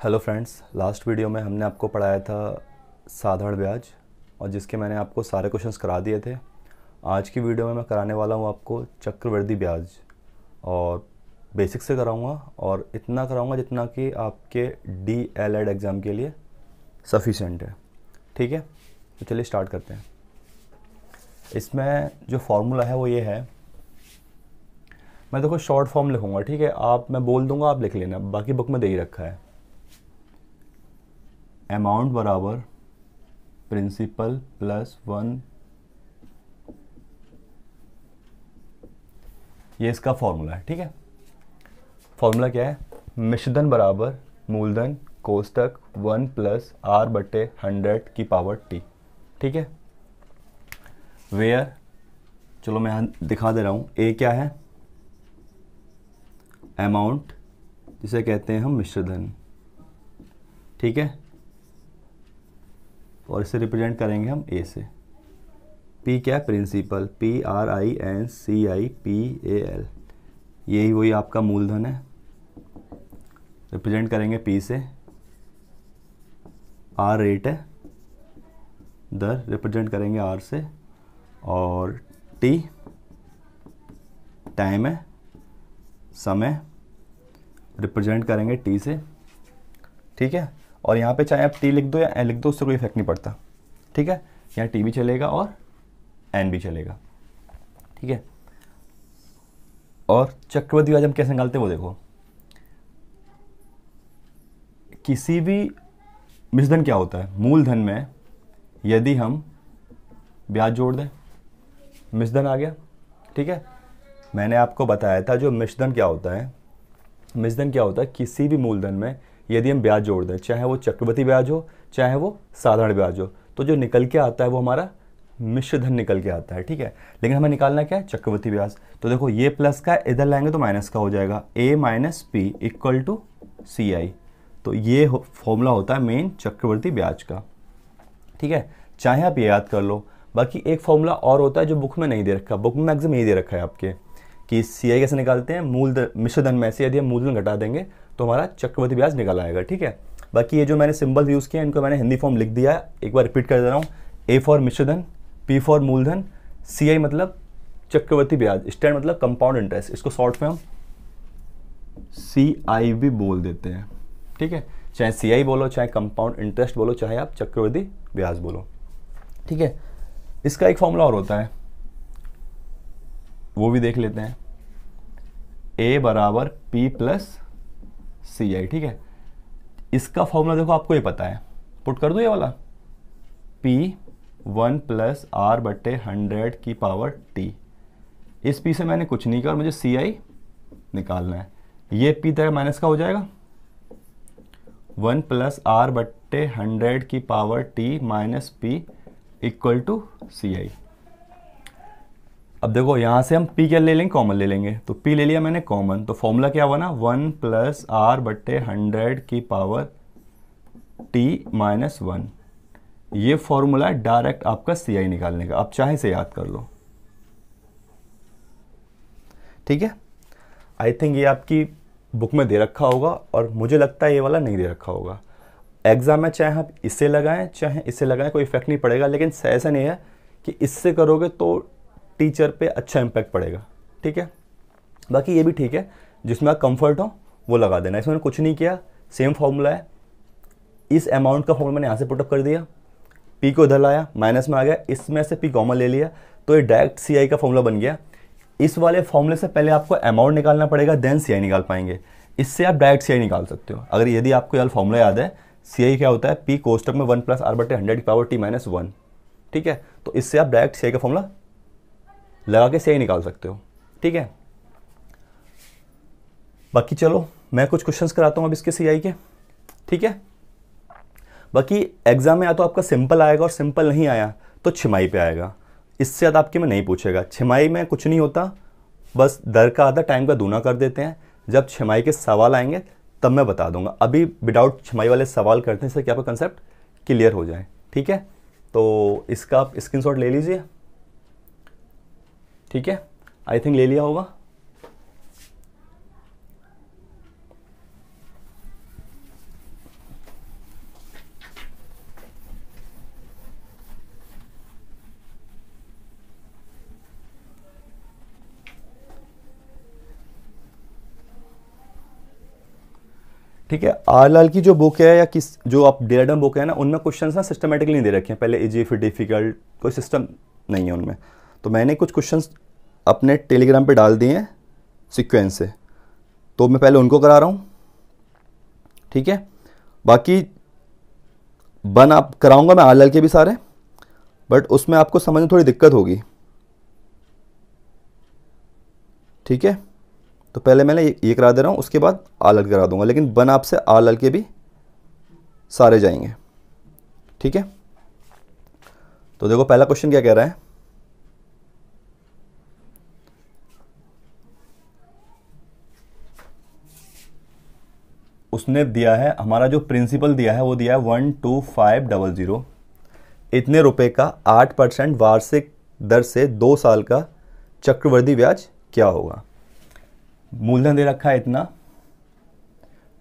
Hello friends, last video में हमने आपको पढ़ाया था साधारण ब्याज और जिसके मैंने आपको सारे क्वेश्चंस करा दिए थे। आज की वीडियो में मैं कराने वाला हूँ आपको चक्रवृद्धि ब्याज और बेसिक से कराऊँगा और इतना कराऊँगा जितना कि आपके DLED एग्ज़ाम के लिए सफिशेंट है। ठीक है, तो चलिए स्टार्ट करते हैं। इसमें जो फार्मूला है वो ये है, मैं देखो शॉर्ट फॉर्म लिखूँगा। ठीक है, मैं बोल दूँगा, आप लिख लेना, बाकी बुक में दे ही रखा है। अमाउंट बराबर प्रिंसिपल प्लस 1, ये इसका फॉर्मूला है। ठीक है, फॉर्मूला क्या है? मिश्रधन बराबर मूलधन कोष्टक 1 प्लस R बटे 100 की पावर T। ठीक है, वेयर, चलो मैं यहाँ दिखा दे रहा हूँ। ए क्या है? अमाउंट, जिसे कहते हैं हम मिश्रधन। ठीक है, और इसे रिप्रेजेंट करेंगे हम ए से। पी क्या है? प्रिंसिपल, PRINCIPAL, यही वही आपका मूलधन है, रिप्रेजेंट करेंगे पी से। आर रेट है, दर, रिप्रेजेंट करेंगे आर से। और टी टाइम है, समय, रिप्रेजेंट करेंगे टी से। ठीक है, और यहाँ पे चाहे आप टी लिख दो या एन लिख दो, उससे कोई इफेक्ट नहीं पड़ता। ठीक है, यहाँ टी भी चलेगा और एन भी चलेगा। ठीक है, और चक्रवृद्धि ब्याज हम कैसे निकालते हैं वो देखो। किसी भी मिश्रधन क्या होता है? मूलधन में यदि हम ब्याज जोड़ दें, मिश्रधन आ गया। ठीक है, मैंने आपको बताया था जो मिश्रधन क्या होता है। मिश्रधन क्या होता है? किसी भी मूलधन में यदि हम ब्याज जोड़ दें, चाहे वो चक्रवृद्धि ब्याज हो चाहे वो साधारण ब्याज हो, तो जो निकल के आता है वो हमारा मिश्रधन निकल के आता है। ठीक है, लेकिन हमें निकालना क्या है? चक्रवृद्धि ब्याज। तो देखो, ये प्लस का इधर लाएंगे तो माइनस का हो जाएगा, A minus P equal to CI। तो ये फॉर्मूला होता है मेन चक्रवृद्धि ब्याज का। ठीक है, चाहे आप ये याद कर लो। बाकी एक फॉर्मूला और होता है जो बुक में नहीं दे रखा, बुक में मैक्सिमम यही दे रखा है आपके, कि CI कैसे निकालते हैं? मिश्रधन में से यदि हम मूलधन घटा देंगे तो हमारा चक्रवृद्धि ब्याज निकल आएगा। ठीक है, बाकी ये जो मैंने सिंबल यूज़ किया इनको मैंने हिंदी फॉर्म लिख दिया है, एक बार रिपीट कर दे रहा हूँ। A फॉर मिश्रधन, P फॉर मूलधन, CI मतलब चक्रवृद्धि ब्याज, स्टैंड मतलब कंपाउंड इंटरेस्ट, इसको शॉर्ट में हम CI भी बोल देते हैं। ठीक है, चाहे CI बोलो, चाहे कंपाउंड इंटरेस्ट बोलो, चाहे आप चक्रवृद्धि ब्याज बोलो। ठीक है, इसका एक फॉर्मूला और होता है, वो भी देख लेते हैं। A बराबर P प्लस CI। ठीक है, इसका फॉर्मूला देखो, आपको ये पता है, पुट कर दो ये वाला, P 1 प्लस R बटे 100 की पावर T। इस P से मैंने कुछ नहीं किया और मुझे CI निकालना है। ये P तरह माइनस का हो जाएगा, 1 प्लस R बटे 100 की power T minus P equal to CI। अब देखो, यहाँ से हम P क्या ले लेंगे? कॉमन ले लेंगे। तो P ले लिया मैंने कॉमन, तो फॉर्मूला क्या हुआ ना, 1 प्लस R बटे 100 की पावर T माइनस 1। ये फॉर्मूला है डायरेक्ट आपका CI निकालने का, आप चाहे से याद कर लो। ठीक है, आई थिंक ये आपकी बुक में दे रखा होगा और मुझे लगता है ये वाला नहीं दे रखा होगा। एग्जाम में चाहे आप इससे लगाएं चाहे इससे लगाएं, कोई इफेक्ट नहीं पड़ेगा, लेकिन ऐसा नहीं है कि इससे करोगे तो टीचर पे अच्छा इम्पैक्ट पड़ेगा। ठीक है, बाकी ये भी ठीक है, जिसमें आप कंफर्ट हो वो लगा देना। इसमें मैंने कुछ नहीं किया, सेम फॉर्मूला है। इस अमाउंट का फॉर्मूला मैंने यहाँ से पुटअप कर दिया, P को इधर लाया, माइनस में आ गया, इसमें से P कॉमन ले लिया, तो ये डायरेक्ट CI का फॉर्मूला बन गया। इस वाले फॉर्मूले से पहले आपको अमाउंट निकालना पड़ेगा, देन CI निकाल पाएंगे। इससे आप डायरेक्ट CI निकाल सकते हो, अगर यदि आपको यह फॉर्मूला याद है। CI क्या होता है? P कोष्टक में 1 प्लस R बटे 100 की पावर T माइनस 1। ठीक है, तो इससे आप डायरेक्ट CI का फॉर्मूला लगा के CI निकाल सकते हो। ठीक है, बाकी चलो मैं कुछ क्वेश्चंस कराता हूँ अब इसके CI के। ठीक है, बाकी एग्जाम में या तो आपका सिंपल आएगा और सिंपल नहीं आया तो छिमाई पे आएगा, इससे ज़्यादा आपके में नहीं पूछेगा। छिमाई में कुछ नहीं होता, बस दर का आधा टाइम का दूना कर देते हैं। जब छिमाई के सवाल आएंगे तब मैं बता दूंगा, अभी विदाउट छिमाई वाले सवाल करते हैं इससे क्या आपका कंसेप्ट क्लियर हो जाए। ठीक है, तो इसका आप स्क्रीनशॉट ले लीजिए। ठीक है, आई थिंक ले लिया होगा। ठीक है। आरलाल की जो बुक है या किस जो आप डेराडून बुक है ना, उनमें क्वेश्चंस ना सिस्टमेटिकली नहीं दे रखे हैं, पहले इजी फिर डिफिकल्ट, कोई सिस्टम नहीं है उनमें। तो मैंने कुछ क्वेश्चंस अपने टेलीग्राम पे डाल दिए हैं सीक्वेंस से, तो मैं पहले उनको करा रहा हूँ, ठीक है। बाकी बन आप कराऊंगा मैं आरलाल के भी सारे, बट उसमें आपको समझ में थोड़ी दिक्कत होगी, ठीक है। तो पहले मैंने ये करा दे रहा हूँ, उसके बाद आरलाल करा दूंगा, लेकिन बन आपसे आरलाल के भी सारे जाएंगे, ठीक है। तो देखो पहला क्वेश्चन क्या कह रहा है, उसने दिया है, हमारा जो प्रिंसिपल दिया है वो दिया है 12500, इतने रुपए का 8% वार्षिक दर से 2 साल का चक्रवृद्धि ब्याज क्या होगा। मूलधन दे रखा है इतना,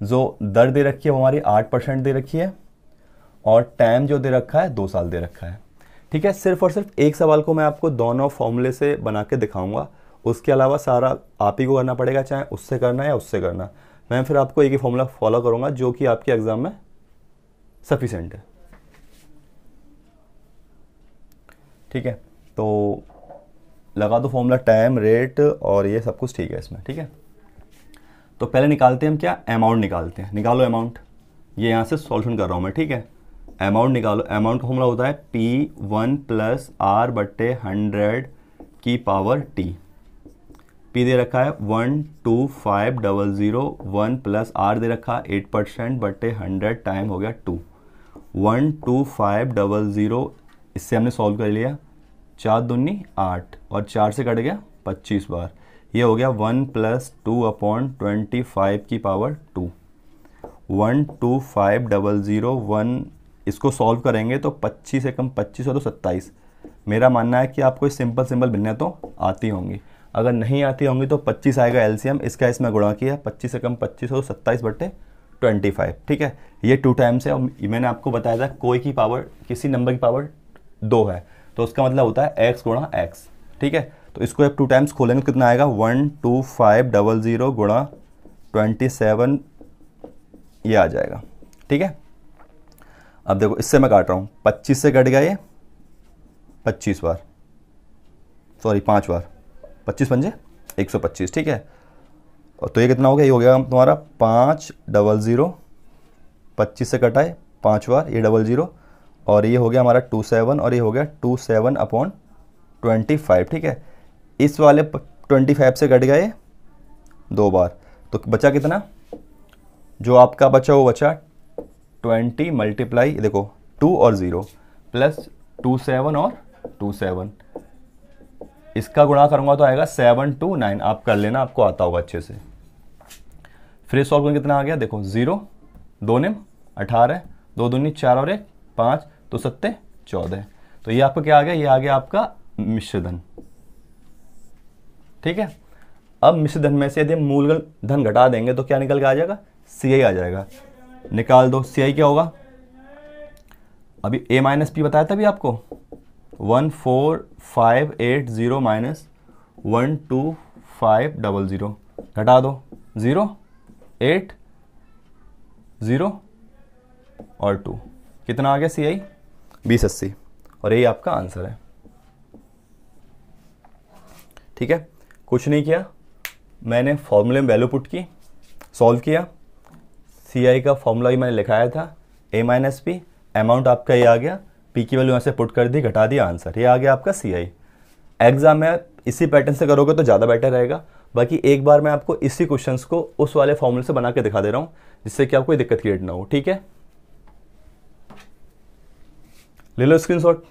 जो दर दे रखी है वो हमारी 8% दे रखी है, और टाइम जो दे रखा है 2 साल दे रखा है, ठीक है। सिर्फ और सिर्फ एक सवाल को मैं आपको दोनों फॉर्मूले से बना के दिखाऊंगा, उसके अलावा सारा आप ही को करना पड़ेगा, चाहे उससे करना या उससे करना। मैं फिर आपको एक ही फॉर्मूला फॉलो करूंगा जो कि आपके एग्जाम में सफिशिएंट है, ठीक है। तो लगा दो फॉर्मूला, टाइम, रेट और ये सब कुछ ठीक है इसमें, ठीक है। तो पहले निकालते हैं हम क्या, अमाउंट निकालते हैं। निकालो अमाउंट, ये यहाँ से सॉल्यूशन कर रहा हूँ मैं, ठीक है। अमाउंट निकालो। अमाउंट का फॉर्मूला होता है P1 + R/100 की पावर T। P दे रखा है 12500, 1 + R दे रखा है 8%/100, टाइम हो गया 2। 12500 इससे हमने सॉल्व कर लिया, 4 दूनी 8 और 4 से कट गया 25 बार, ये हो गया 1 + 2/25 की पावर 2। 12500 1, इसको सॉल्व करेंगे तो 25 से कम 25 हो तो 27। मेरा मानना है कि आपको सिंपल भिन्नता तो आती होंगी, अगर नहीं आती होंगी तो 25 आएगा एलसीएम, इसका इसमें गुणा किया, 25 से कम 25 हो तो 27/25, ठीक है। ये 2 टाइम्स है, और मैंने आपको बताया था कोई की पावर, किसी नंबर की पावर 2 है तो उसका मतलब होता है x गुणा x, ठीक है। तो इसको अब 2 टाइम्स खोलेंगे कितना आएगा, 12500 गुणा 27, ये आ जाएगा, ठीक है। अब देखो इससे मैं काट रहा हूँ, 25 से कट गया ये 25 बार, सॉरी 5 बार, 25 पंजे 125, ठीक है। और तो ये कितना हो गया, ये हो गया तुम्हारा 500, 25 से कटा है 5 बार, ये 00, और ये हो गया हमारा 27, और ये हो गया 27/25, ठीक है। इस वाले 25 से कट गए 2 बार, तो बचा कितना, जो आपका बचा वो बचा 20 मल्टीप्लाई, देखो 2 और 0 प्लस 27 और 27, इसका गुणा करूंगा तो आएगा 729, आप कर लेना, आपको आता होगा अच्छे से। फिर सॉल्व करके कितना आ गया, देखो 0 2 निम 18, 2 दूनी 4 और 1 5, तो 7 14, तो ये आपका क्या आ गया, ये आ गया आपका मिश्र धन, ठीक है। अब मिश्र धन में से यदि मूल धन घटा देंगे तो क्या निकल के आ जाएगा, CI आ जाएगा। निकाल दो, CI क्या होगा, अभी A - P बताया था अभी आपको, 14580 माइनस 12500, घटा दो 0 8 0 और 2, कितना आ गया CI 2080, और यही आपका आंसर है, ठीक है। कुछ नहीं किया, मैंने फॉर्मूले में वैल्यू पुट की, सॉल्व किया, CI का फॉर्मूला ही मैंने लिखाया था, A - P, अमाउंट आपका ये आ गया, P की वैल्यू यहाँ से पुट कर दी, घटा दिया, आंसर ये आ गया आपका CI। एग्जाम में इसी पैटर्न से करोगे तो ज़्यादा बेटर रहेगा। बाकी एक बार मैं आपको इसी क्वेश्चंस को उस वाले फॉर्मूले से बना के दिखा दे रहा हूँ, जिससे कि आपको कोई दिक्कत क्रिएट ना हो, ठीक है। ले लो स्क्रीनशॉट।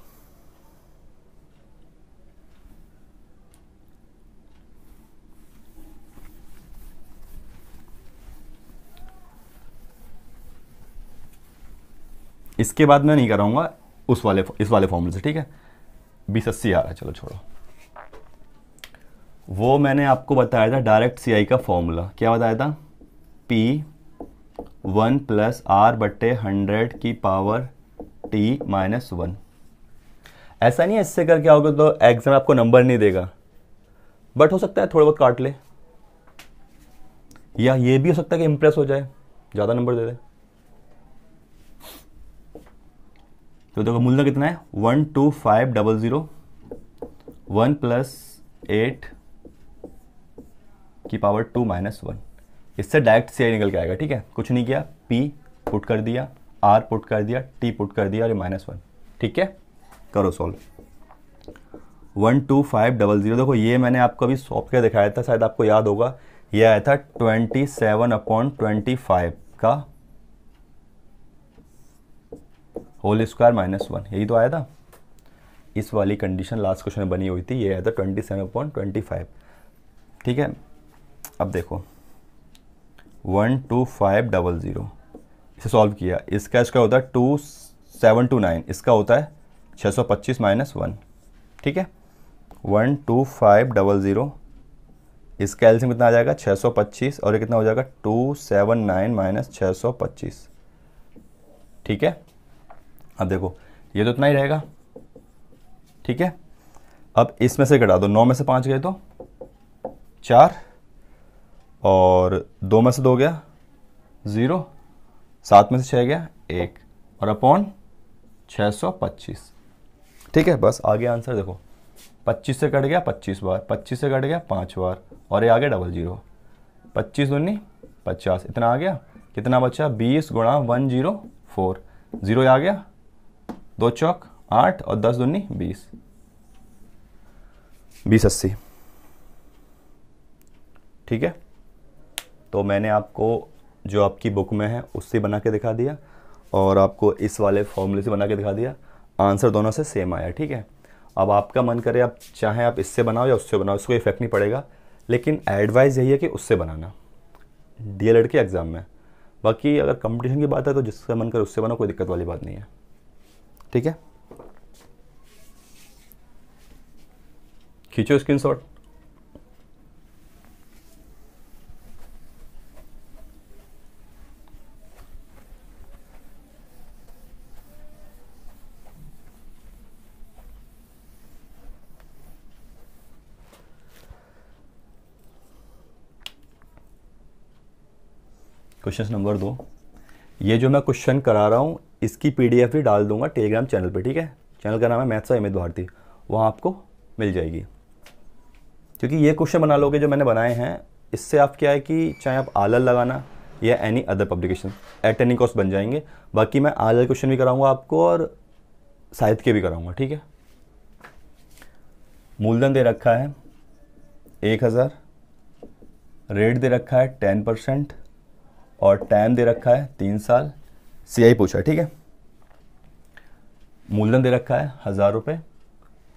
इसके बाद मैं नहीं कराऊंगा इस वाले फॉर्मूले से, ठीक है। 2080 आ रहा है, चलो छोड़ो, वो मैंने आपको बताया था डायरेक्ट CI का फॉर्मूला, क्या बताया था, P1 + R/100 की पावर T - 1। ऐसा नहीं है इससे कर क्या होगा तो एग्जाम आपको नंबर नहीं देगा, बट हो सकता है थोड़ा बहुत काट ले, या ये भी हो सकता है कि इंप्रेस हो जाए, ज़्यादा नंबर दे दे। तो देखो मूलधन कितना है 12500, 1 प्लस 8 की पावर 2 माइनस 1। इससे डायरेक्ट CI निकल के आएगा, ठीक है। कुछ नहीं किया, P पुट कर दिया, R पुट कर दिया, T पुट कर दिया और ये -1, ठीक है। करो सॉल्व। 12500, देखो ये मैंने आपको अभी सॉल्व करके दिखाया था, शायद आपको याद होगा। ये आया था 27/25 का होल स्क्वायर -1, यही तो आया था। इस वाली कंडीशन लास्ट क्वेश्चन में बनी हुई थी, ये आया था 27/25, ठीक है। अब देखो 12500 इसे सॉल्व किया, इसका होता है 2729, इसका होता है 625 -1, ठीक है। 12500, इसका एलसीएम कितना आ जाएगा 625 और ये कितना हो जाएगा 279 - 625, ठीक है। अब देखो ये तो इतना ही रहेगा, ठीक है। अब इसमें से घटा दो, 9 में से 5 गए तो 4 और 2 में से 2 गया 0, 7 में से 6 गया 1 और अपॉन 625, ठीक है। बस आ गया आंसर। देखो 25 से कट गया 25 बार, 25 से कट गया 5 बार और ये आ गया 00, 25 दूनी 50, इतना आ गया। कितना बचा 20 गुणा 104, 0 आ गया, 2 चौक 8 और 10 दूनी 20, 2080, ठीक है। तो मैंने आपको जो आपकी बुक में है उससे बना के दिखा दिया और आपको इस वाले फॉर्मूले से बना के दिखा दिया। आंसर दोनों से सेम आया, ठीक है। अब आपका मन करे, आप चाहें आप इससे बनाओ या उससे बनाओ, इसको इफेक्ट नहीं पड़ेगा, लेकिन एडवाइस यही है कि उससे बनाना DLED के एग्ज़ाम में। बाकी अगर कंपटीशन की बात है तो जिसका मन करे उससे बनाओ, कोई दिक्कत वाली बात नहीं है, ठीक है। खींचो स्क्रीनशॉट। क्वेश्चन नंबर 2, ये जो मैं क्वेश्चन करा रहा हूँ इसकी PDF भी डाल दूंगा टेलीग्राम चैनल पे, ठीक है। चैनल का नाम है मैथ्स अमित भारती, वहाँ आपको मिल जाएगी। क्योंकि ये क्वेश्चन बना लोगे जो मैंने बनाए हैं, इससे आप क्या है कि चाहे आप आलल लगाना या any other publication at any cost बन जाएंगे। बाकी मैं आलल क्वेश्चन भी कराऊंगा आपको और साहित्य के भी कराऊंगा, ठीक है। मूलधन दे रखा है 1000, रेट दे रखा है 10% और टाइम दे रखा है 3 साल। CI पूछा है, ठीक है। मूलधन दे रखा है 1000 रुपये,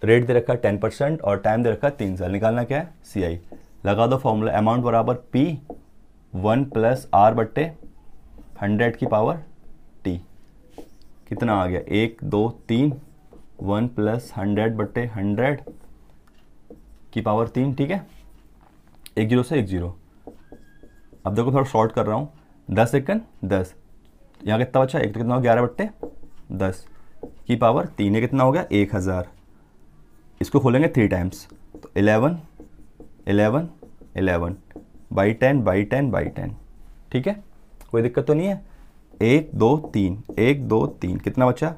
रेट दे रखा है 10% और टाइम दे रखा है 3 साल। निकालना क्या है CI। लगा दो फॉर्मूला, अमाउंट बराबर P 1 + R बट्टे 100 की पावर T। कितना आ गया 1 2 3, 1 + 100 बट्टे 100 की पावर 3, ठीक है। 1 0 से 1 0। अब देखो थोड़ा शॉर्ट कर रहा हूँ, 10 एकन 10, यहाँ कितना बचा 1, तो कितना हो 11 बट्टे 10 की पावर 3, ये कितना हो गया 1000। इसको खोलेंगे 3 टाइम्स तो 11 11 11 बाई 10 बाई 10 बाई 10, ठीक है। कोई दिक्कत तो नहीं है। 1 2 3 1 2 3, कितना बचा,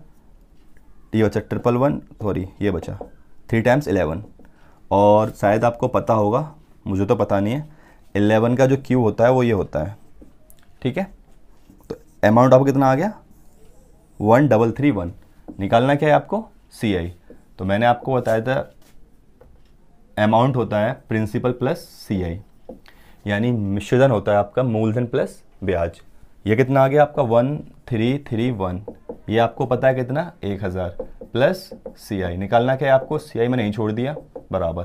ये बचा 111, सॉरी ये बचा 3 टाइम्स 11। और शायद आपको पता होगा, मुझे तो पता नहीं है, 11 का जो क्यू होता है वो ये होता है, ठीक है। तो अमाउंट आपको कितना आ गया 1331। निकालना क्या है आपको CI। तो मैंने आपको बताया था अमाउंट होता है प्रिंसिपल प्लस CI, यानी मिश्रधन होता है आपका मूलधन प्लस ब्याज। ये कितना आ गया आपका 1331, ये आपको पता है कितना 1000 प्लस CI। निकालना क्या है आपको CI में नहीं छोड़ दिया, बराबर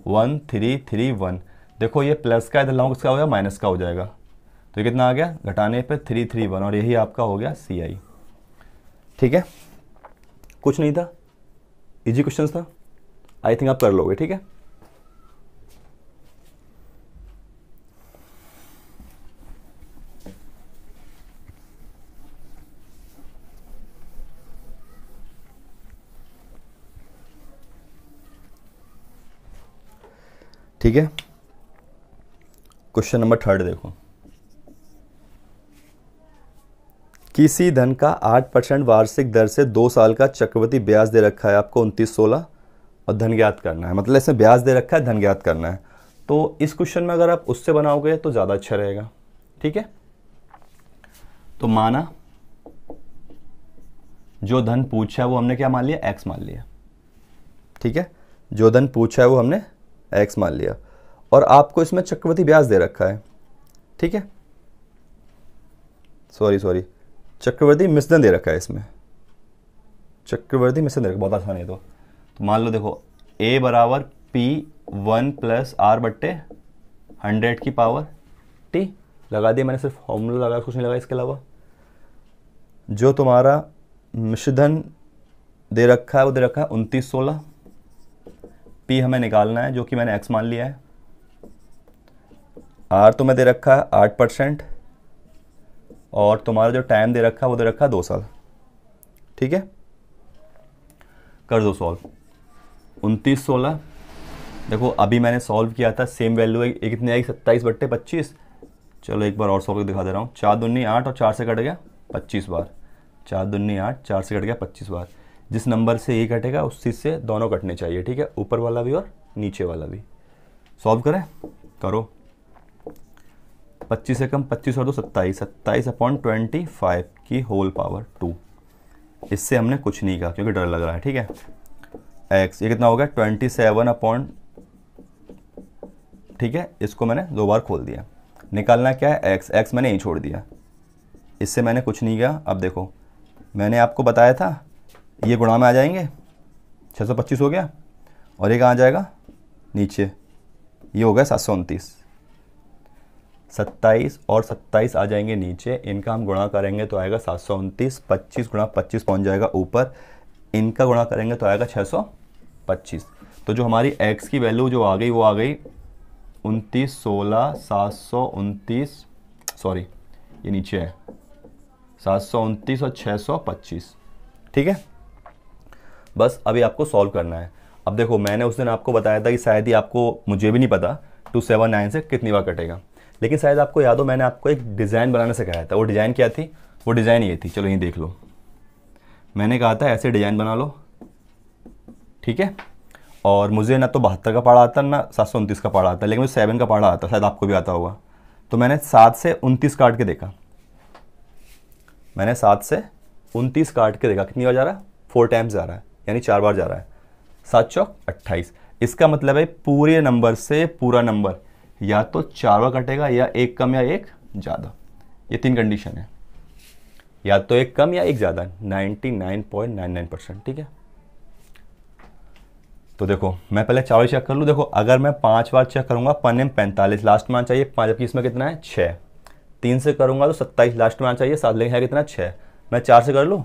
1331। देखो ये प्लस का इधर लाऊंगा, किसका हो गया माइनस का हो जाएगा, तो ये कितना आ गया घटाने पे 331 और यही आपका हो गया CI, ठीक है। कुछ नहीं था, इजी क्वेश्चन था, आई थिंक आप कर लोगे, ठीक है। ठीक है। क्वेश्चन नंबर 3 देखो, किसी धन का 8% वार्षिक दर से 2 साल का चक्रवृद्धि ब्याज दे रखा है आपको 2916 और धन ज्ञात करना है, मतलब इसमें ब्याज दे रखा है, धन ज्ञात करना है। तो इस क्वेश्चन में अगर आप उससे बनाओगे तो ज़्यादा अच्छा रहेगा, ठीक है। तो माना जो धन पूछा है वो हमने क्या मान लिया, एक्स मान लिया, ठीक है। जो धन पूछा है वो हमने एक्स मान लिया और आपको इसमें चक्रवृद्धि ब्याज दे रखा है, ठीक है। सॉरी चक्रवृद्धि मिश्रण दे रखा है इसमें, चक्रवृद्धि मिश्रण दे रखा, बहुत आसान है। तो मान लो देखो a बराबर P1 प्लस R बट्टे 100 की पावर t लगा दिया मैंने, सिर्फ फॉर्मूला लगा, कुछ नहीं लगा इसके अलावा। जो तुम्हारा मिश्रधन दे रखा है वो दे रखा है 2916, P हमें निकालना है जो कि मैंने x मान लिया है, R तुम्हें दे रखा है 8% और तुम्हारा जो टाइम दे रखा है वो दे रखा है 2 साल, ठीक है। कर दो सॉल्व। 2916 देखो अभी मैंने सॉल्व किया था, सेम वैल्यू है, ये कितनी आएगी 27 बट्टे 25। चलो एक बार और सॉल्व दिखा दे रहा हूँ। 4 दूनी 8 और 4 से कट गया 25 बार, 4 दूनी 8, 4 से कट गया 25 बार। जिस नंबर से ये कटेगा उसी से दोनों कटने चाहिए, ठीक है, ऊपर वाला भी और नीचे वाला भी। सॉल्व करें, करो। 25 से कम 25 और 2 27, 27/25 की होल पावर 2। इससे हमने कुछ नहीं कहा क्योंकि डर लग रहा है, ठीक है। x ये कितना हो गया 27 ठीक है, इसको मैंने 2 बार खोल दिया। निकालना क्या है x मैंने यहीं छोड़ दिया, इससे मैंने कुछ नहीं किया। अब देखो मैंने आपको बताया था ये गुणा में आ जाएंगे, 625 हो गया और ये कहाँ आ जाएगा नीचे, ये हो गया 729। 27 और 27 आ जाएंगे नीचे, इनका हम गुणा करेंगे तो आएगा 729, 25 गुणा 25 पहुंच जाएगा ऊपर, इनका गुणा करेंगे तो आएगा 625। तो जो हमारी x की वैल्यू जो आ गई वो आ गई 2916 729, सॉरी ये नीचे है 729 और 625, ठीक है। बस अभी आपको सॉल्व करना है। अब देखो मैंने उस दिन आपको बताया था कि शायद ही आपको, मुझे भी नहीं पता 279 से कितनी बार कटेगा, लेकिन शायद आपको याद हो मैंने आपको एक डिज़ाइन बनाने से कहा था। वो डिज़ाइन क्या थी, वो डिज़ाइन ये थी, चलो यहीं देख लो। मैंने कहा था ऐसे डिज़ाइन बना लो, ठीक है। और मुझे ना तो 72 का पढ़ा आता ना 729 का पढ़ा आता, लेकिन मुझे 7 का पढ़ा आता, शायद आपको भी आता होगा। तो मैंने 7 से 29 काट के देखा, मैंने 7 से 29 काट के देखा कितनी बार जा रहा है, 4 टाइम्स जा रहा है, यानी 4 बार जा रहा है। 7 चौक 28, इसका मतलब है पूरे नंबर से पूरा नंबर या तो 4 बार कटेगा या एक कम या एक ज़्यादा, ये 3 कंडीशन है, या तो एक कम या एक ज़्यादा, 99.99%, ठीक है। तो देखो मैं पहले 4 चेक कर लूँ। देखो अगर मैं 5 बार चेक करूँगा, पन्ने में 45 लास्ट में आना चाहिए 5, जबकि इसमें कितना है 6। 3 से करूँगा तो 27 लास्ट में आना चाहिए 7, लेकिन है कितना 6। मैं 4 से कर लूँ,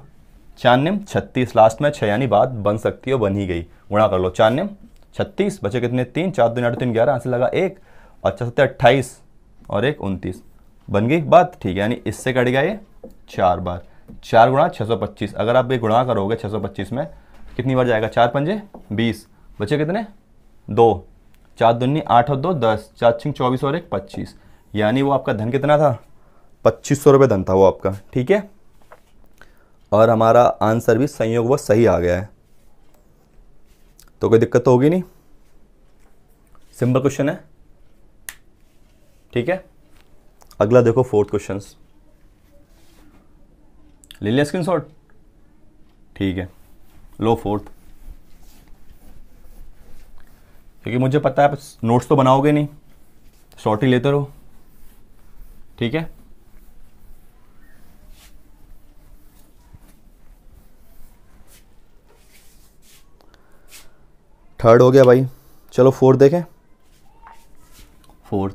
4 निम 36 लास्ट में 6, यानी बात बन सकती है, बन ही गई। गुणा कर लो, 4 निम 36 बचे कितने 3, 4 2 8 3 11, आंसर लगा 1, अच्छा 7 28 और 1 29, बन गई बात, ठीक है। यानी इससे कट गया ये 4 बार, 4 गुणा 625। अगर आप ये गुणा करोगे 625 में कितनी बार जाएगा, 4 पंजे 20, बचे कितने 2, 4 दूनी 8 और 2 10, 4 6 24 और 1 25, यानी वो आपका धन कितना था 2500 रुपये धन था वो आपका, ठीक है। और हमारा आंसर भी संयोगवश सही आ गया है, तो कोई दिक्कत तो होगी नहीं, सिंपल क्वेश्चन है, ठीक है। अगला देखो 4th क्वेश्चन, ले लिया स्क्रीनशॉट, ठीक है। लो 4th, क्योंकि मुझे पता है नोट्स तो बनाओगे नहीं, शॉर्ट ही लेते रहो, ठीक है। थर्ड हो गया भाई, चलो 4th देखें। 4th,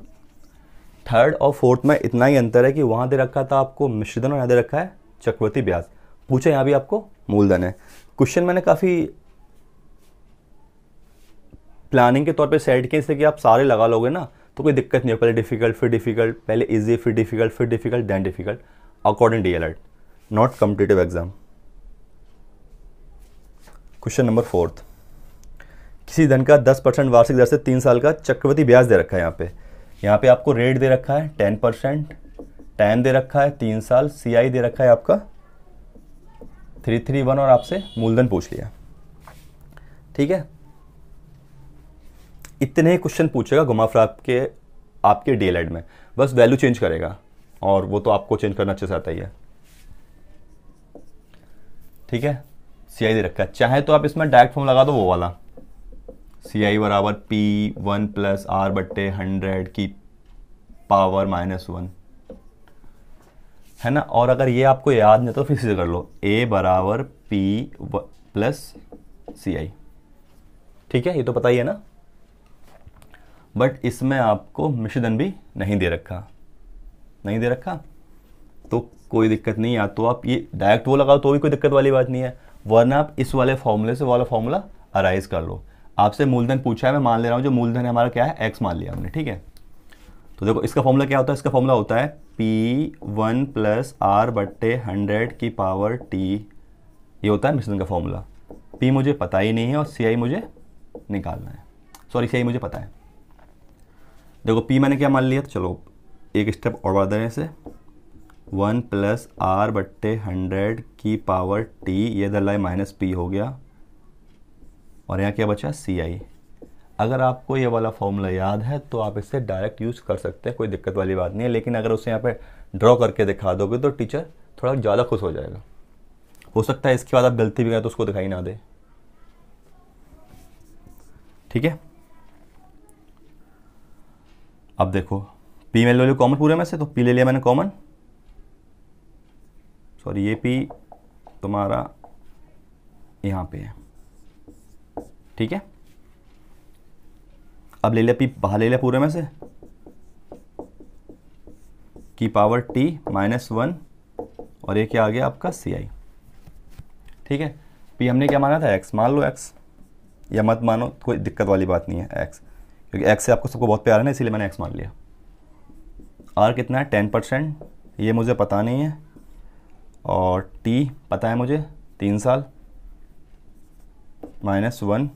3rd और 4th में इतना ही अंतर है कि वहां दे रखा था आपको मिश्रधन और यहाँ दे रखा है चक्रवृद्धि ब्याज, पूछे यहाँ भी आपको मूलधन है। क्वेश्चन मैंने काफ़ी प्लानिंग के तौर पे सेट किए, इससे कि आप सारे लगा लोगे ना तो कोई दिक्कत नहीं हो, पहले डिफिकल्ट फिर डिफिकल्ट, पहले इजी फिर difficult then difficult, according DLED, not competitive exam. Question number 4th, किसी धन का 10% वार्षिक दर से 3 साल का चक्रवृद्धि ब्याज दे रखा है। यहाँ पे आपको रेट दे रखा है 10%, tan दे रखा है 3 साल, CI दे रखा है आपका 331 और आपसे मूलधन पूछ लिया। ठीक है, इतने ही क्वेश्चन पूछेगा घुमा फिरा के आपके डीएलएड में, बस वैल्यू चेंज करेगा और वो तो आपको चेंज करना अच्छे से आता ही है। ठीक है, CI दे रखा है, चाहे तो आप इसमें डायरेक्ट फॉर्म लगा दो वो वाला, CI बराबर P1 प्लस R बट्टे 100 की पावर -1, है ना। और अगर ये आपको याद नहीं तो फिर से कर लो, A बराबर P प्लस CI। ठीक है, ये तो पता ही है ना। बट इसमें आपको मिश्रधन भी नहीं दे रखा, नहीं दे रखा तो कोई दिक्कत नहीं, या तो आप ये डायरेक्ट वो लगाओ तो भी कोई दिक्कत वाली बात नहीं है, वरना आप इस वाले फॉर्मूले से वाला फॉर्मूला अराइज कर लो। आपसे मूलधन पूछा है, मैं मान ले रहा हूँ जो मूलधन है हमारा क्या है, x मान लिया हमने। ठीक है, तो देखो इसका फॉर्मूला क्या होता है, इसका फॉर्मूला होता है P1 प्लस R बट्टे 100 की पावर T, ये होता है मिश्रधन का फॉर्मूला। P मुझे पता ही नहीं है और CI मुझे निकालना है, सॉरी CI मुझे पता है। देखो P मैंने क्या मान लिया, तो चलो एक स्टेप और बढ़ा देने से 1 प्लस R बट्टे 100 की पावर T, ये दल्ला -P हो गया और यहाँ क्या बचा, CI। अगर आपको ये वाला फॉर्मूला याद है तो आप इससे डायरेक्ट यूज़ कर सकते हैं, कोई दिक्कत वाली बात नहीं है, लेकिन अगर उसे यहाँ पे ड्रॉ करके दिखा दोगे तो टीचर थोड़ा ज़्यादा खुश हो जाएगा। हो सकता है इसके बाद आप गलती भी करें तो उसको दिखाई ना दे। ठीक है, अब देखो P में ले लो कॉमन पूरे में से, तो P ले लिया मैंने कॉमन, सॉरी ये P तुम्हारा यहाँ पे है। ठीक है, अब ले लिया P बाहर ले लिया पूरे में से की पावर T -1 और ये क्या आ गया आपका CI। ठीक है, P हमने क्या माना था, x, मान लो x, या मत मानो कोई दिक्कत वाली बात नहीं है, x, क्योंकि x से आपको सबको बहुत प्यार है ना, इसीलिए मैंने x मान लिया। R कितना है 10%, ये मुझे पता नहीं है, और T पता है मुझे 3 साल -1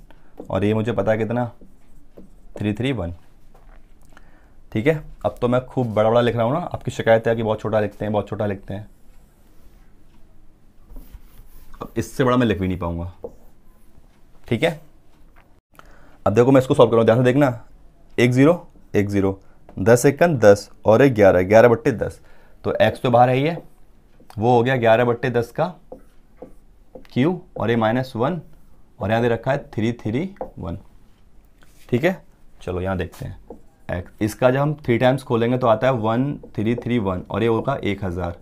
और ये मुझे पता है कितना 331। ठीक है, अब तो मैं खूब बड़ा बड़ा लिख रहा हूँ ना, आपकी शिकायत है कि बहुत छोटा लिखते हैं, बहुत छोटा लिखते हैं, अब इससे बड़ा मैं लिख भी नहीं पाऊंगा। ठीक है, अब देखो मैं इसको सॉल्व करूँ, ध्यान से देखना, 1 0 1 0, 10 एकन 10 और 1 11, 11 बट्टे 10, तो x तो बाहर है ही है, वो हो गया 11 बट्टे 10 का q और ये -1 और यहाँ दे रखा है 331। ठीक है, चलो यहाँ देखते हैं x, इसका जब हम 3 टाइम्स खोलेंगे तो आता है 1331 और ये होगा 1000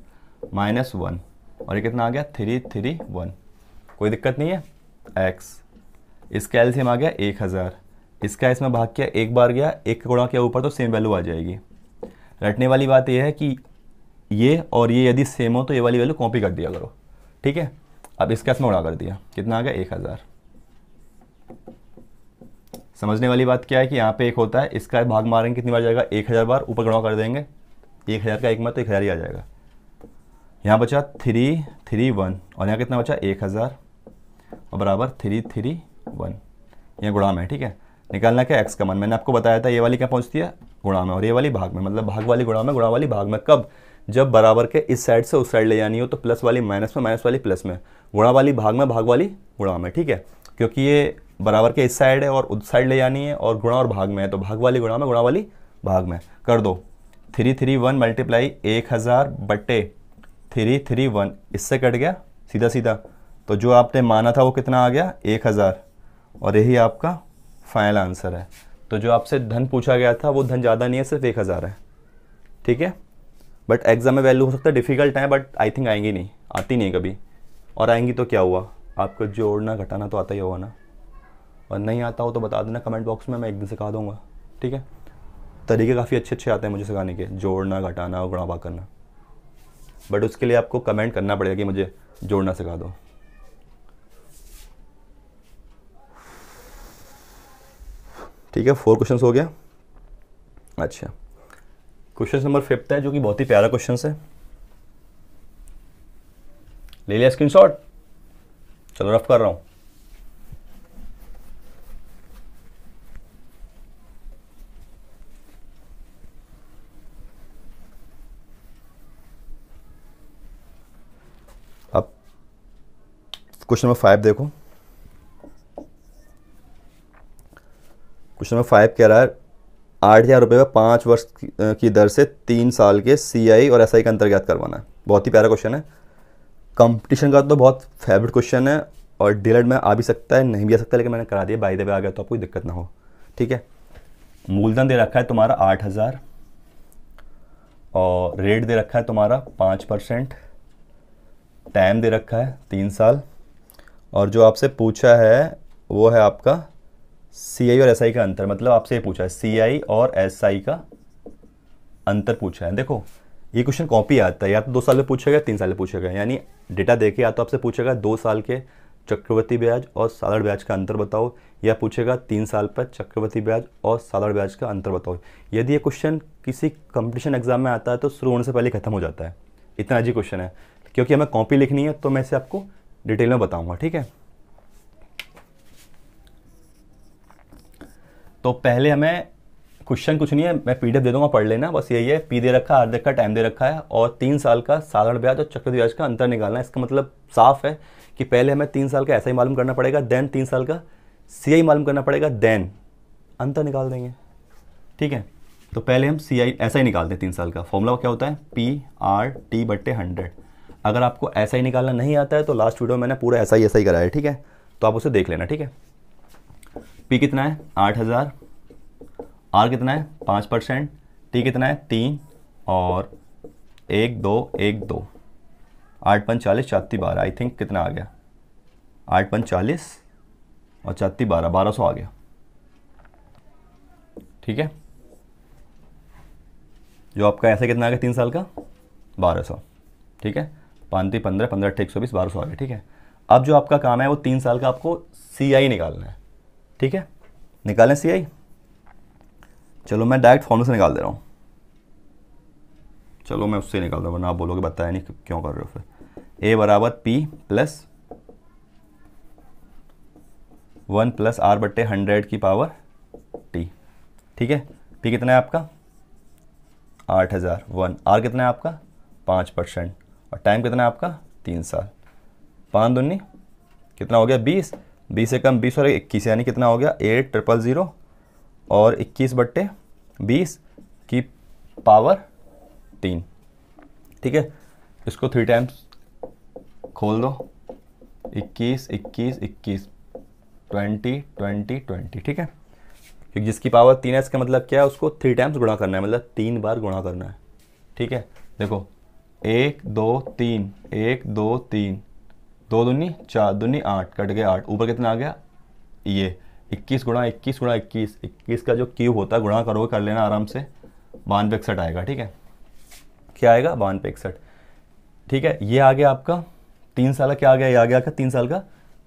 -1 और ये कितना आ गया 331, कोई दिक्कत नहीं है। x, इसका एलसीएम आ गया 1000, इसका इसमें भाग किया, एक बार गया, एक का गुणा किया ऊपर तो सेम वैल्यू आ जाएगी। रटने वाली बात यह है कि ये और ये यदि सेम हो तो ये वाली वैल्यू कॉपी कर दिया करो। ठीक है, अब इसका इसमें गुणा कर दिया, कितना आ गया 1000। समझने वाली बात क्या है कि यहाँ पे एक होता है, इसका भाग मारेंगे कितनी बार जाएगा, 1000 बार, ऊपर गुणा कर देंगे 1000 का एक में तो 1000 ही आ जाएगा। यहाँ बचा 331 और यहाँ कितना बचा 1000 और बराबर 331, यहाँ गुणा में। ठीक है, निकालना क्या x का मान, मैंने आपको बताया था ये वाली क्या पहुँचती है गुणा में और ये वाली भाग में, मतलब भाग वाली गुणा में, गुणा वाली भाग में। कब, जब बराबर के इस साइड से उस साइड ले जानी हो तो प्लस वाली माइनस में, माइनस वाली प्लस में, गुणा वाली भाग में, भाग वाली गुणा में। ठीक है, क्योंकि ये बराबर के इस साइड है और उस साइड ले जानी है और गुणा और भाग में है, तो भाग वाली गुणा में, गुणा वाली भाग में कर दो। 331 मल्टीप्लाई 1000 बट्टे 331, इससे कट गया सीधा सीधा, तो जो आपने माना था वो कितना आ गया 1000 और यही आपका फाइनल आंसर है। तो जो आपसे धन पूछा गया था वो धन ज़्यादा नहीं है, सिर्फ 1000 है। ठीक है, बट एग्जाम में वैल्यू हो सकता है डिफिकल्ट है, बट आई थिंक आएंगी नहीं, आती नहीं कभी, और आएंगी तो क्या हुआ, आपको जोड़ना घटाना तो आता ही होगा ना, और नहीं आता हो तो बता देना कमेंट बॉक्स में, मैं एक दिन सिखा दूंगा। ठीक है, तरीके काफ़ी अच्छे अच्छे आते हैं मुझे सिखाने के, जोड़ना घटाना और गुणा भाग करना, बट उसके लिए आपको कमेंट करना पड़ेगा कि मुझे जोड़ना सिखा दो। ठीक है, 4 क्वेश्चन हो गया। अच्छा, क्वेश्चन नंबर 5 है जो कि बहुत ही प्यारा क्वेश्चन है, ले लिया स्क्रीनशॉट, चलो रफ कर रहा हूं। क्वेश्चन नंबर 5 देखो। क्वेश्चन नंबर 5 कह रहा है 8,000 रुपये में 5 वर्ष की दर से 3 साल के CI और SI का अंतर ज्ञात करवाना है। बहुत ही प्यारा क्वेश्चन है, कंपटीशन का तो बहुत फेवरेट क्वेश्चन है, और डीएलएड में आ भी सकता है, नहीं भी आ सकता, लेकिन मैंने करा दिया, बाय द वे आ गया तो आपको कोई दिक्कत ना हो। ठीक है, मूलधन दे रखा है तुम्हारा 8,000 और रेट दे रखा है तुम्हारा 5%, टाइम दे रखा है 3 साल, और जो आपसे पूछा है वो है आपका CI और SI का अंतर। मतलब आपसे ये पूछा है CI और SI का अंतर पूछा है। देखो ये क्वेश्चन कॉपी आता है, या तो 2 साल में पूछेगा, 3 साल में पूछेगा, यानी डेटा देके या तो आपसे पूछेगा 2 साल के चक्रवृद्धि ब्याज और साधारण ब्याज का अंतर बताओ, या पूछेगा 3 साल पर चक्रवृद्धि ब्याज और साधारण ब्याज का अंतर बताओ। यदि ये क्वेश्चन किसी कंपटीशन एग्जाम में आता है तो शुरू होने से पहले खत्म हो जाता है, इतना अजीब क्वेश्चन है। क्योंकि हमें कॉपी लिखनी है तो मैं इसे आपको डिटेल में बताऊंगा। ठीक है, तो पहले हमें क्वेश्चन कुछ नहीं है, मैं PDF दे दूंगा, पढ़ लेना, बस यही है, P दे रखा है, R दे रखा है, टाइम दे रखा है, और 3 साल का साधारण ब्याज और चक्रवृद्धि ब्याज का अंतर निकालना है। इसका मतलब साफ है कि पहले हमें 3 साल का SI मालूम करना पड़ेगा, देन 3 साल का CI मालूम करना पड़ेगा, देन अंतर निकाल देंगे। ठीक है, तो पहले हम SI निकालते हैं। 3 साल का फॉर्मूला क्या होता है, PRT/100। अगर आपको SI निकालना नहीं आता है तो लास्ट वीडियो मैंने पूरा SI कराया है। ठीक है, तो आप उसे देख लेना। ठीक है, P कितना है 8,000, R कितना है 5%, T कितना है 3, और 1 2 1 2, 8 5 40 4 12, आई थिंक कितना आ गया 8 5 40 और 4 12, 1200 आ गया। ठीक है, जो आपका ऐसे कितना आ गया 3 साल का 1200। ठीक है, 5 3 15 15 8 120, 1200 आ गया। ठीक है, अब जो आपका काम है वो 3 साल का आपको CI निकालना है। ठीक है, निकालें CI। चलो मैं डायरेक्ट फॉर्मूला से निकाल दे रहा हूँ, चलो मैं उससे निकाल दूँ, वरना आप बोलोगे बताया नहीं क्यों कर रहे हो। फिर A बराबर P प्लस 1 प्लस R/100 की पावर T। ठीक है, P कितना है आपका 8,000, 1, R कितना है आपका 5%, और टाइम कितना है आपका 3 साल। 5 दूनी कितना हो गया 20, 20 से कम 20 और 21, यानी कितना हो गया 8,000 और 21/20 की पावर 3। ठीक है, इसको 3 टाइम्स खोल दो, 21 21 21, 20 20 20। ठीक है, क्योंकि जिसकी पावर 3 है इसका मतलब क्या है, उसको 3 टाइम्स गुणा करना है, मतलब 3 बार गुणा करना है। ठीक है, देखो 1 2 3, 1 2 3, 2 दूनी 4 दूनी 8, कट गया 8, ऊपर कितना आ गया ये 21 गुणा 21 गुणा 21, 21 का जो क्यूब होता है गुणा करोगे, कर लेना आराम से, 9261 आएगा। ठीक है, क्या आएगा 9261। ठीक है, ये आ गया आपका 3 साल का, क्या आ गया, ये आ गया आपका 3 साल का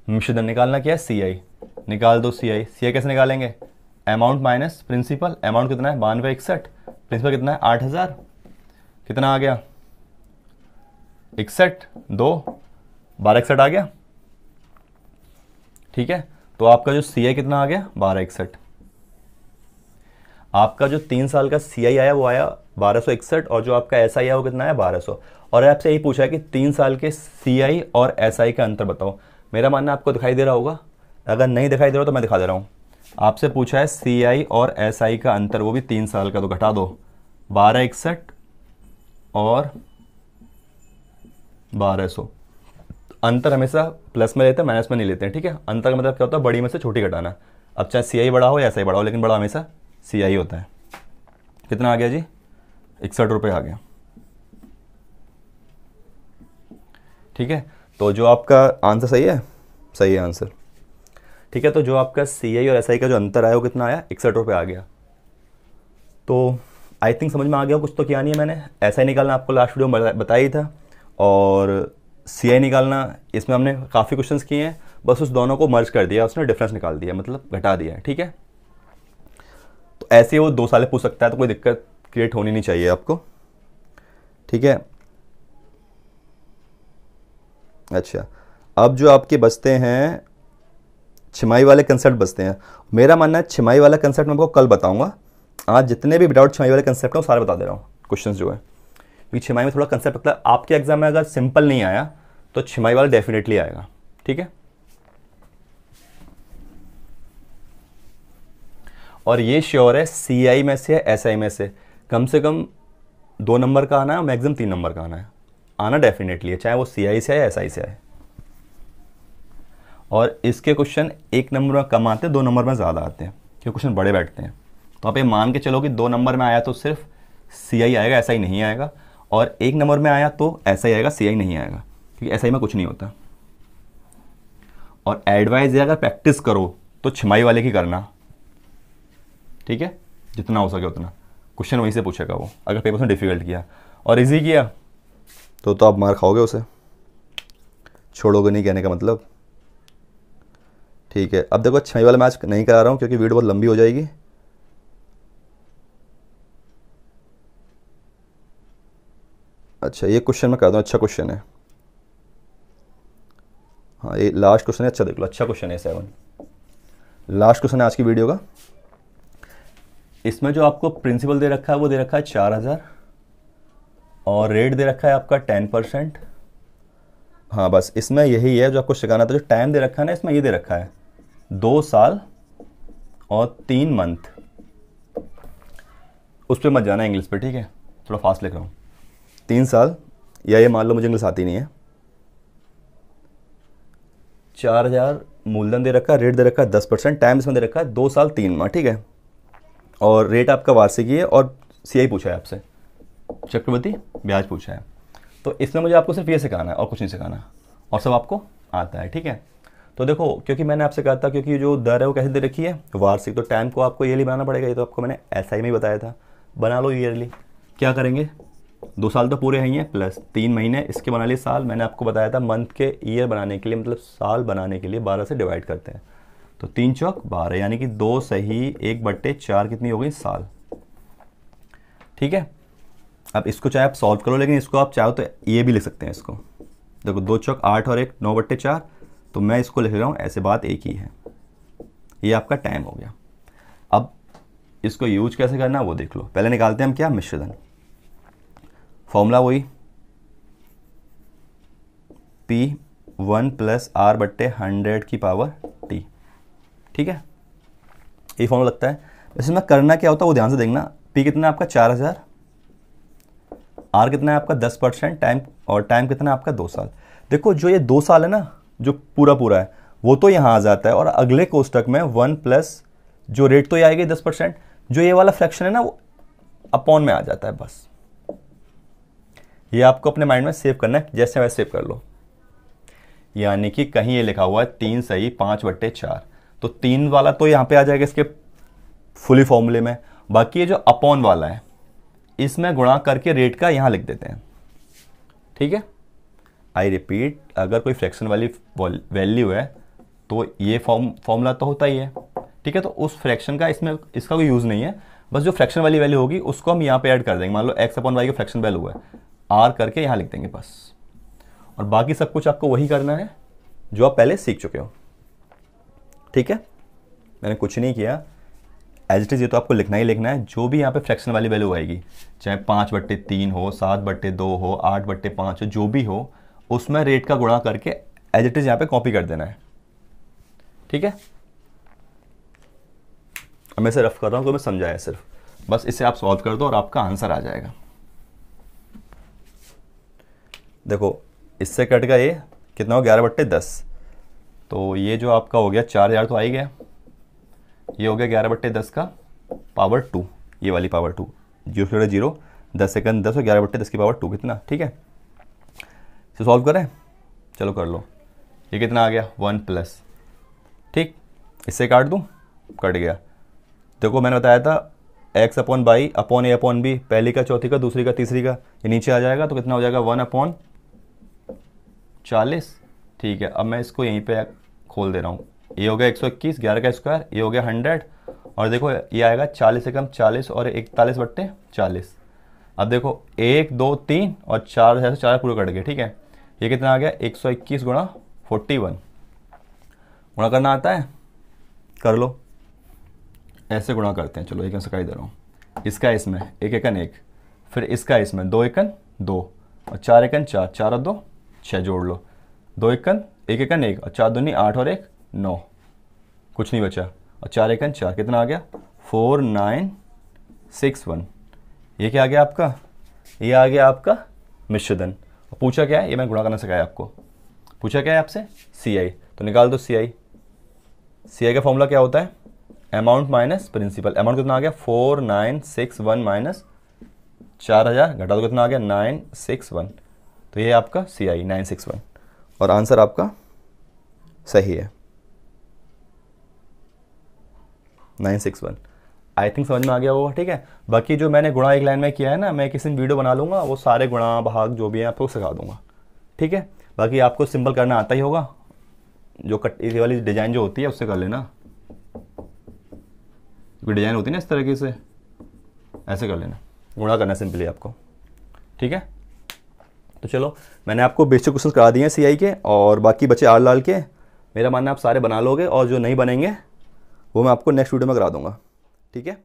मिश्रधन। निकालना क्या है CI, निकाल दो CI। CI कैसे निकालेंगे, अमाउंट माइनस प्रिंसिपल। अमाउंट कितना है 9261, प्रिंसिपल कितना है 8,000, कितना आ गया 61 2 1261 आ गया। ठीक है, तो आपका जो CI कितना आ गया 1261। आपका जो 3 साल का CI आया वो आया 1261, और जो आपका SI आया वो कितना है 1200। और आपसे यही पूछा है कि 3 साल के CI और SI का अंतर बताओ। मेरा मानना आपको दिखाई दे रहा होगा, अगर नहीं दिखाई दे रहा तो मैं दिखा दे रहा हूँ। आपसे पूछा है CI और SI का अंतर, वो भी 3 साल का, तो घटा दो 1261 और 1200। अंतर हमेशा प्लस में लेते हैं, माइनस में नहीं लेते हैं। ठीक है, अंतर का मतलब क्या होता है, बड़ी में से छोटी घटाना। अब चाहे CI बड़ा हो या SI बड़ा हो, लेकिन बड़ा हमेशा CI होता है। कितना आ गया जी 61 रुपये आ गया। ठीक है, तो जो आपका आंसर सही है, सही है आंसर। ठीक है, तो जो आपका CI और SI का जो अंतर आया वो कितना आया 61 रुपये आ गया। तो आई थिंक समझ में आ गया, कुछ तो किया नहीं है मैंने। SI निकालना आपको लास्ट वीडियो में बताया ही था, और CI निकालना इसमें हमने काफ़ी क्वेश्चंस किए हैं, बस उस दोनों को मर्ज कर दिया, उसने डिफरेंस निकाल दिया, मतलब घटा दिया है। ठीक है, तो ऐसे वो 2 साल पूछ सकता है, तो कोई दिक्कत क्रिएट होनी नहीं चाहिए आपको। ठीक है, अच्छा अब जो आपके बचते हैं छिमाई वाले कंसेप्ट बचते हैं। मेरा मानना है छिमाई वाला कंसेप्ट मैं आपको कल बताऊंगा। आज जितने भी विदाउट छिमाई वाले कंसेप्ट हैं वो सारे बता दे रहा हूँ क्वेश्चंस जो है, क्योंकि छिमाई में थोड़ा कंसेप्ट लगता है। आपके एग्जाम में अगर सिंपल नहीं आया तो छिमाई वाला डेफिनेटली आएगा। ठीक है। और ये श्योर है CI में से SI में से कम 2 नंबर का आना है, मैक्सिमम 3 नंबर का आना डेफिनेटली है, चाहे वो CI से आए SI से आए। और इसके क्वेश्चन 1 नंबर में कम आते हैं, 2 नंबर में ज़्यादा आते हैं, क्योंकि क्वेश्चन बड़े बैठते हैं। तो आप ये मान के चलो कि 2 नंबर में आया तो सिर्फ CI आएगा, SI नहीं आएगा, और 1 नंबर में आया तो SI आएगा, CI नहीं आएगा, क्योंकि SI में कुछ नहीं होता। और एडवाइस है अगर प्रैक्टिस करो तो छमाई वाले की करना, ठीक है, जितना हो सके उतना। क्वेश्चन वहीं से पूछेगा वो, अगर पेपर में डिफिकल्ट किया और इजी किया तो आप मार खाओगे उसे, छोड़ोगे नहीं कहने का मतलब, ठीक है। अब देखो छमाई वाला मैच नहीं करा रहा हूँ क्योंकि वीडियो बहुत लंबी हो जाएगी। अच्छा ये क्वेश्चन मैं कर दूँ, अच्छा क्वेश्चन है, हाँ ये लास्ट क्वेश्चन है, अच्छा देख लो, अच्छा क्वेश्चन है 7, लास्ट क्वेश्चन है आज की वीडियो का। इसमें जो आपको प्रिंसिपल दे रखा है वो दे रखा है 4000 और रेट दे रखा है आपका 10%। हाँ बस इसमें यही है जो आपको सिखाना था। जो टाइम दे रखा है ना इसमें ये दे रखा है 2 साल और 3 मंथ। उस पर मत जाना इंग्लिश पे, ठीक है, थोड़ा फास्ट लिख रहा हूँ। 3 साल या ये मान लो मुझे इंग्लिश आती नहीं है। 4000 मूलधन दे रखा है, रेट दे रखा है 10%, टाइम इसमें दे रखा है 2 साल 3 माह, ठीक है। और रेट आपका वार्षिकी है और CI पूछा है आपसे, चक्रवृद्धि ब्याज पूछा है। तो इसमें मुझे आपको सिर्फ ये सिखाना है और कुछ नहीं सिखाना, और सब आपको आता है, ठीक है। तो देखो क्योंकि मैंने आपसे कहा था क्योंकि जो दर है वो कैसे दे रखी है वार्षिक, तो टाइम को आपको ईयरली बनाना पड़ेगा। ये तो आपको मैंने SI में ही बताया था, बना लो ईयरली। क्या करेंगे, 2 साल तो पूरे हैं प्लस 3 महीने इसके बना लिए साल। मैंने आपको बताया था मंथ के ईयर बनाने के लिए, मतलब साल बनाने के लिए 12 से डिवाइड करते हैं, तो 3 चौक 12 यानी कि 2 सही 1/4 कितनी हो गई, साल, ठीक है। अब इसको चाहे आप सॉल्व करो, लेकिन इसको आप चाहो तो ये भी लिख सकते हैं इसको। देखो 2 चौक 8 और 1 9/4, तो मैं इसको लिख रहा हूँ ऐसे, बात एक ही है। ये आपका टाइम हो गया। अब इसको यूज कैसे करना है वो देख लो। पहले निकालते हैं हम क्या, मिश्रधन। फॉर्मूला वही P1 + R/100 की पावर T, ठीक है, ये फॉर्मूला लगता है। इसमें करना क्या होता है वो ध्यान से देखना। P कितना है आपका 4000, R कितना है आपका 10%, टाइम, और टाइम कितना है आपका 2 साल। देखो जो ये 2 साल है ना, जो पूरा है वो तो यहाँ आ जाता है, और अगले कोष्टक में 1 प्लस जो रेट तो ये आएगी 10%, जो ये वाला फ्रैक्शन है ना वो अपॉन में आ जाता है। बस ये आपको अपने माइंड में सेव करना है, जैसे वैसे सेव कर लो। यानी कि कहीं ये लिखा हुआ है 3 सही 5/4, तो 3 वाला तो यहाँ पे आ जाएगा इसके फुली फॉर्मूले में। बाकी ये जो अपॉन वाला है इसमें गुणा करके रेट का यहाँ लिख देते हैं, ठीक है। आई रिपीट, अगर कोई फ्रैक्शन वाली वैल्यू है तो ये फॉर्मूला तो होता ही है, ठीक है। तो उस फ्रैक्शन का इसमें इसका कोई यूज़ नहीं है, बस जो फ्रैक्शन वाली वैल्यू होगी उसको हम यहाँ पे ऐड कर देंगे। मान लो x/y का फ्रैक्शन वैल्यू है, R करके यहाँ लिख देंगे बस। और बाकी सब कुछ आपको वही करना है जो आप पहले सीख चुके हो, ठीक है। मैंने कुछ नहीं किया, एज इट इज़ ये तो आपको लिखना ही लिखना है। जो भी यहाँ पे फ्रैक्शन वाली वैल्यू आएगी, चाहे 5/3 हो, 7/2 हो, 8/5 हो, जो भी हो, उसमें रेट का गुणा करके एज इट इज़ यहाँ पे कॉपी कर देना है, ठीक है। अब मैं इसे रफ कर रहा हूँ तो मैं समझाया सिर्फ, बस इसे आप सॉल्व कर दो और आपका आंसर आ जाएगा। देखो इससे कट गया ये कितना हो, 11/10, तो ये जो आपका हो गया 4000 तो आ ही गया। ये हो गया 11/10 का पावर 2, ये वाली पावर 2, 0 10 सेकंड 10 और 11/10 की पावर 2 कितना, ठीक है। इसे सॉल्व करें, चलो कर लो। ये कितना आ गया 1 प्लस, ठीक, इससे काट दूँ, कट गया। देखो मैंने बताया था x/y/a/b, पहली का चौथी का दूसरी का तीसरी का, ये नीचे आ जाएगा तो कितना हो जाएगा 1/40, ठीक है। अब मैं इसको यहीं पे खोल दे रहा हूँ। ये हो गया 121, 11 का स्क्वायर, ये हो गया 100, और देखो ये आएगा 40 से कम 40 और 41/40। अब देखो 1 2 3 और 4 से 4 पूरे कट गए, ठीक है। ये कितना आ गया 121 × 41, गुणा करना आता है, कर लो। ऐसे गुणा करते हैं, चलो एक सिखाई दे रहा हूँ। इसका इसमें 1 एकन 1, फिर इसका इसमें 2 एकन 2 और 4 एकन 4, 4 और 2 6 जोड़ लो, 2 एकन 1 एकन 1 और 4 दूनी 8 और 1 9, कुछ नहीं बचा, और 4 एकन 4, कितना आ गया 4961। ये क्या आ गया आपका, ये आ गया आपका मिश्रधन। और पूछा क्या है, ये मैंने गुणा करना सिखाया आपको, पूछा क्या है आपसे CI, तो निकाल दो CI। CI का फॉर्मूला क्या होता है, अमाउंट माइनस प्रिंसिपल। अमाउंट कितना आ गया 4961 माइनस 4000, घटा दो कितना आ गया 961, तो ये आपका CI 961, और आंसर आपका सही है 961। आई थिंक समझ में आ गया होगा, ठीक है। बाकी जो मैंने गुणा एक लाइन में किया है ना, मैं किसी वीडियो बना लूँगा, वो सारे गुणा भाग जो भी है आपको सिखा दूंगा, ठीक है। बाकी आपको सिंपल करना आता ही होगा, जो ये वाली डिज़ाइन जो होती है उससे कर लेना, कोई डिज़ाइन होती है ना इस तरीके से, ऐसे कर लेना, गुणा करना सिंपली आपको, ठीक है। तो चलो, मैंने आपको बेसिक क्वेश्चन करा दिए हैं CI के, और बाकी बचे आर लाल के। मेरा मानना है आप सारे बना लोगे, और जो नहीं बनेंगे वो मैं आपको नेक्स्ट वीडियो में करा दूंगा, ठीक है।